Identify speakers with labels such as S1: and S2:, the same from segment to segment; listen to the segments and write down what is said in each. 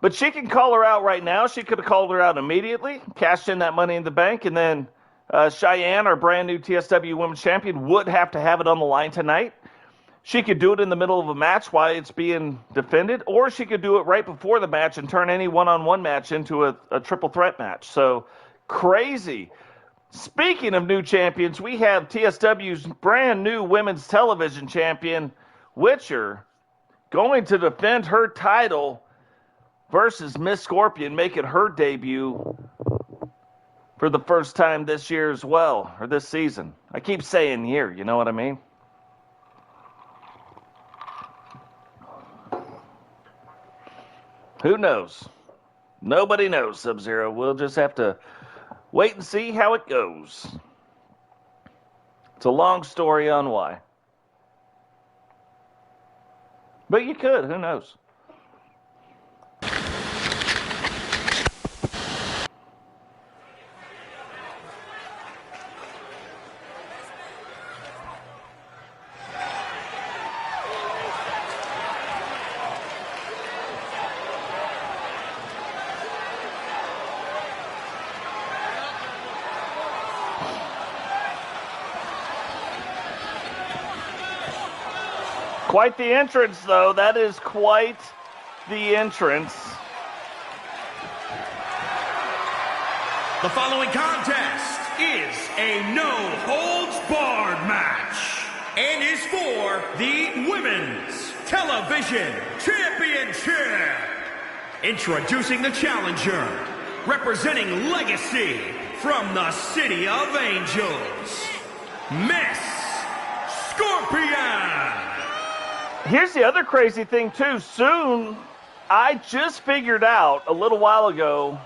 S1: But she can call her out right now. She could have called her out immediately, cashed in that Money in the Bank, and then Cheyenne, our brand new TSW Women's Champion, would have to have it on the line tonight. She could do it in the middle of a match while it's being defended, or she could do it right before the match and turn any one-on-one match into a triple threat match. So, crazy. Speaking of new champions, we have TSW's brand new women's television champion, Witcher, going to defend her title versus Miss Scorpion, making her debut for the first time this year as well, or this season. I keep saying year, you know what I mean? Who knows? Nobody knows, Sub-Zero. We'll just have to wait and see how it goes. It's a long story on why. But you could, who knows? Quite the entrance, though. That is quite the entrance.
S2: The following contest is a no-holds-barred match and is for the Women's Television Championship. Introducing the challenger, representing Legacy from the City of Angels, Miss Scorpion.
S1: Here's the other crazy thing, too. Soon, I just figured out a little while ago,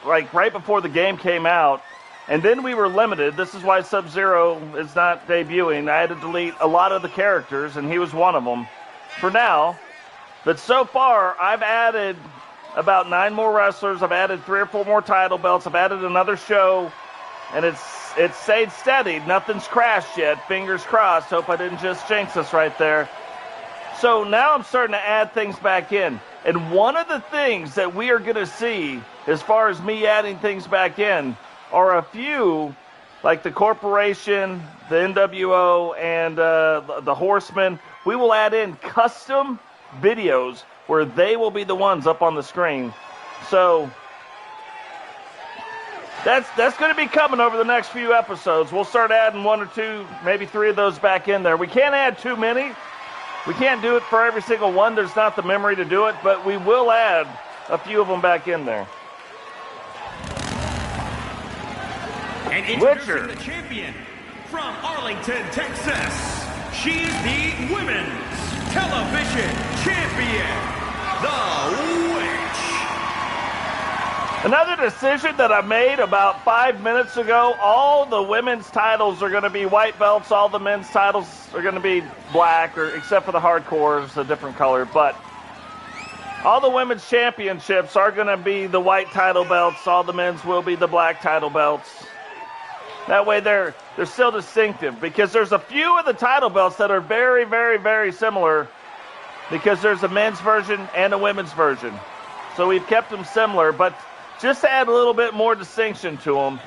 S1: like right before the game came out, and then we were limited. This is why Sub-Zero is not debuting. I had to delete a lot of the characters, and he was one of them for now. But so far, I've added about 9 more wrestlers. I've added 3 or 4 more title belts. I've added another show, and it's stayed steady. Nothing's crashed yet. Fingers crossed. Hope I didn't just jinx us right there. So now I'm starting to add things back in. And one of the things that we are going to see as far as me adding things back in are a few, like the Corporation, the NWO, and the Horsemen. We will add in custom videos where they will be the ones up on the screen. So that's going to be coming over the next few episodes. We'll start adding 1 or 2, maybe 3 of those back in there. We can't add too many. We can't do it for every single one. There's not the memory to do it, but we will add a few of them back in there.
S2: And introducing the champion from Arlington, Texas. She's the Women's Television Champion, the Witch.
S1: Another decision that I made about 5 minutes ago, all the women's titles are going to be white belts. All the men's titles are going to be black, or except for the hardcores, a different color. But all the women's championships are going to be the white title belts. All the men's will be the black title belts. That way they're still distinctive, because there's a few of the title belts that are very, very, very similar, because there's a men's version and a women's version. So we've kept them similar, but just to add a little bit more distinction to them,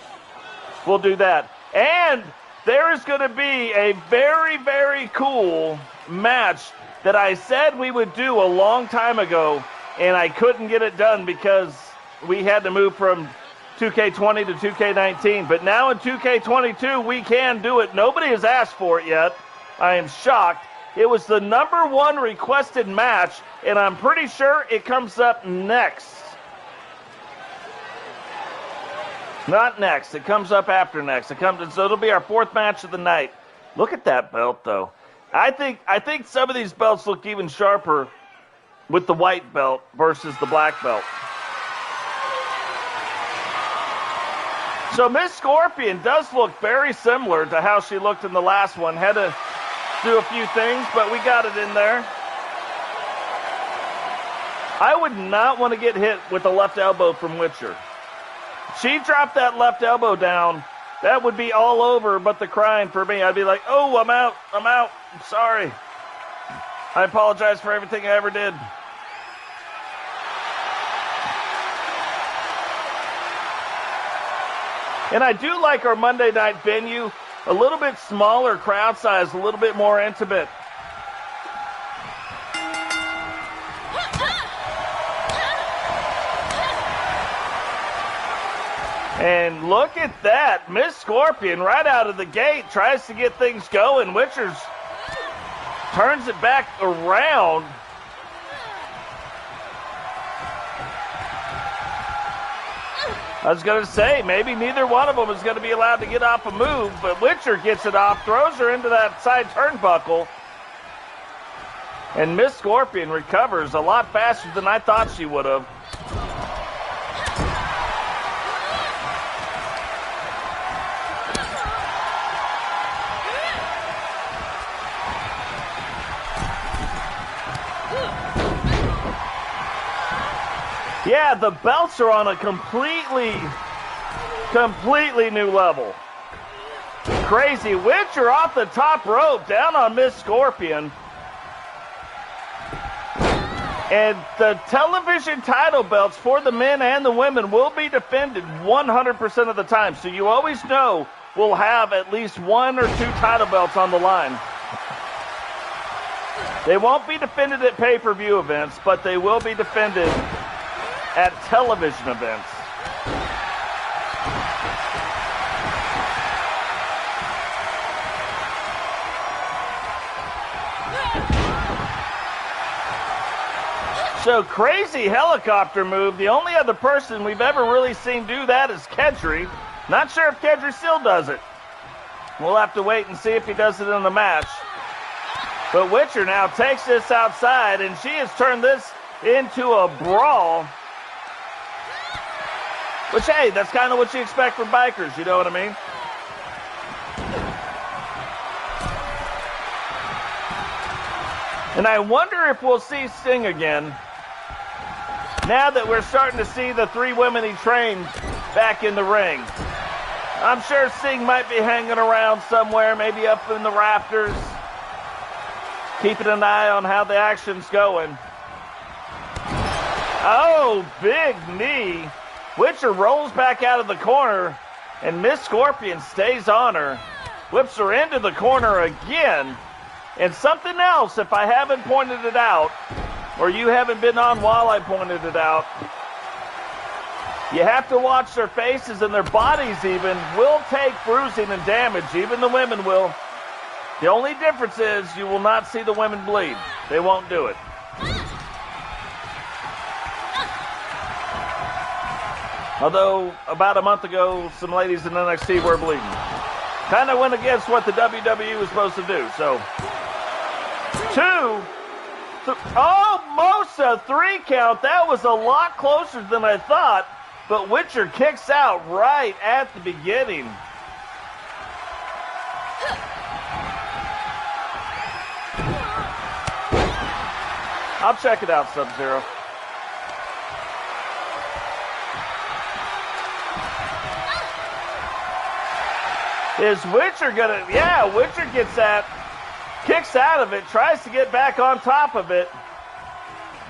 S1: we'll do that. And there is going to be a very, very cool match that I said we would do a long time ago, and I couldn't get it done because we had to move from 2K20 to 2K19. But now in 2K22, we can do it. Nobody has asked for it yet. I am shocked. It was the #1 requested match, and I'm pretty sure it comes up next. Not next. It comes up after next. So it'll be our 4th match of the night. Look at that belt, though. I think some of these belts look even sharper with the white belt versus the black belt. So Miss Scorpion does look very similar to how she looked in the last one. Had to do a few things, but we got it in there. I would not want to get hit with a left elbow from Witcher. She dropped that left elbow down, that would be all over but the crying for me. I'd be like, oh, I'm out, I'm sorry. I apologize for everything I ever did. And I do like our Monday night venue. A little bit smaller crowd size, a little bit more intimate. And look at that. Miss Scorpion right out of the gate tries to get things going. Witchers turns it back around. I was going to say, maybe neither one of them is going to be allowed to get off a move, but Witcher gets it off, throws her into that side turnbuckle. And Miss Scorpion recovers a lot faster than I thought she would have. Yeah, the belts are on a completely new level. Crazy. Witcher off the top rope, down on Miss Scorpion. And the television title belts for the men and the women will be defended 100% of the time. So you always know we'll have at least 1 or 2 title belts on the line. They won't be defended at pay-per-view events, but they will be defended at television events. So crazy helicopter move. The only other person we've ever really seen do that is Kedry. Not sure if Kedry still does it. We'll have to wait and see if he does it in the match. But Witcher now takes this outside, and she has turned this into a brawl. Which, hey, that's kind of what you expect from bikers, you know what I mean? And I wonder if we'll see Sting again, now that we're starting to see the 3 women he trained back in the ring. I'm sure Sting might be hanging around somewhere, maybe up in the rafters, keeping an eye on how the action's going. Oh, big knee. Witcher rolls back out of the corner, and Miss Scorpion stays on her. Whips her into the corner again. And something else, if I haven't pointed it out, or you haven't been on while I pointed it out, you have to watch their faces, and their bodies even will take bruising and damage. Even the women will. The only difference is you will not see the women bleed. They won't do it. Although, about a month ago, some ladies in NXT were bleeding. Kind of went against what the WWE was supposed to do. So, 2, almost a 3 count. That was a lot closer than I thought. But Witcher kicks out right at the beginning. I'll check it out, Sub-Zero. Is Witcher gonna, yeah, Witcher gets that, kicks out of it, tries to get back on top of it,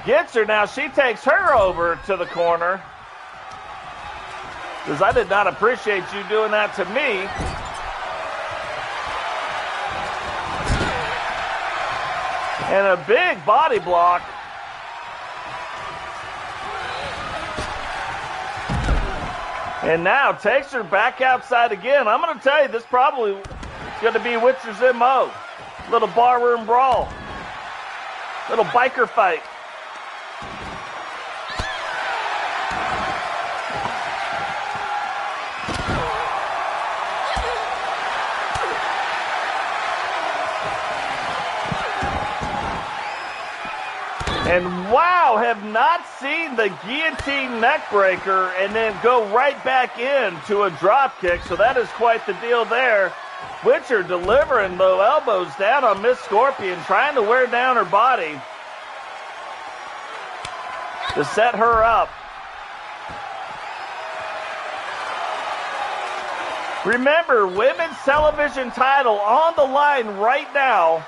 S1: gets her. Now she takes her over to the corner, because I did not appreciate you doing that to me. And a big body block. And now takes her back outside again. I'm going to tell you, this probably is going to be Witcher's MO. Little barroom brawl. Little biker fight. And wow, have not seen the guillotine neckbreaker and then go right back into a drop kick. So that is quite the deal there. Witcher delivering low elbows down on Miss Scorpion, trying to wear down her body to set her up. Remember, women's television title on the line right now.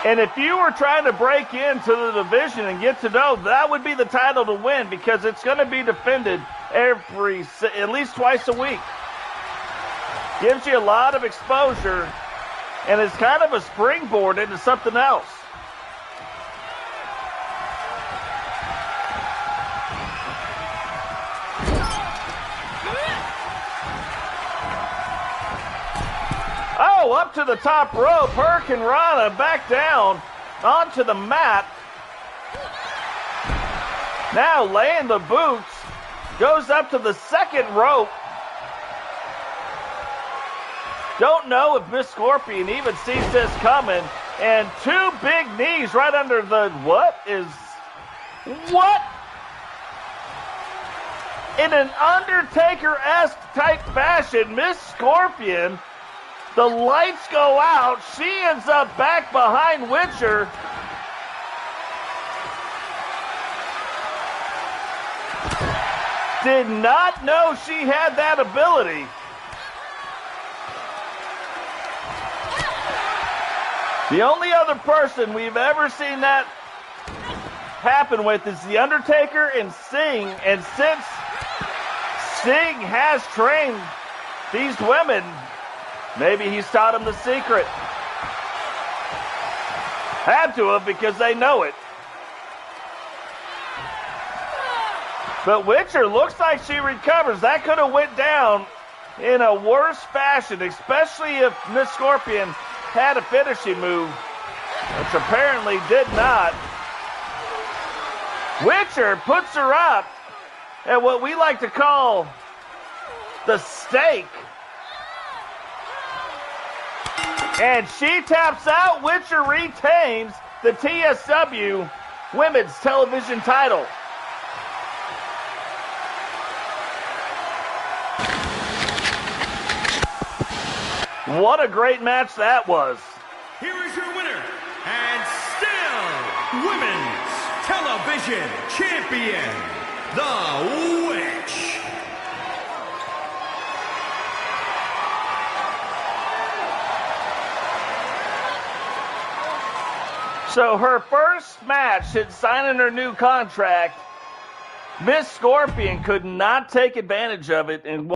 S1: And if you were trying to break into the division and get to know, that would be the title to win because it's going to be defended at least twice a week. Gives you a lot of exposure, and it's kind of a springboard into something else. Oh, up to the top rope. Hurricane Rana back down onto the mat. Now laying the boots. Goes up to the second rope. Don't know if Miss Scorpion even sees this coming. And two big knees right under the... What? In an Undertaker-esque type fashion, Miss Scorpion... The lights go out. She ends up back behind Witcher. Did not know she had that ability. The only other person we've ever seen that happen with is The Undertaker and Sting. And since Sting has trained these women, maybe he's taught them the secret. Had to have, because they know it. But Witcher looks like she recovers. That could have went down in a worse fashion, especially if Miss Scorpion had a finishing move, which apparently did not. Witcher puts her up at what we like to call the stake. And she taps out. Witcher retains the TSW Women's Television title. What a great match that was.
S2: Here is your winner, and still Women's Television Champion, The Witch.
S1: So her first match since signing her new contract, Miss Scorpion could not take advantage of it and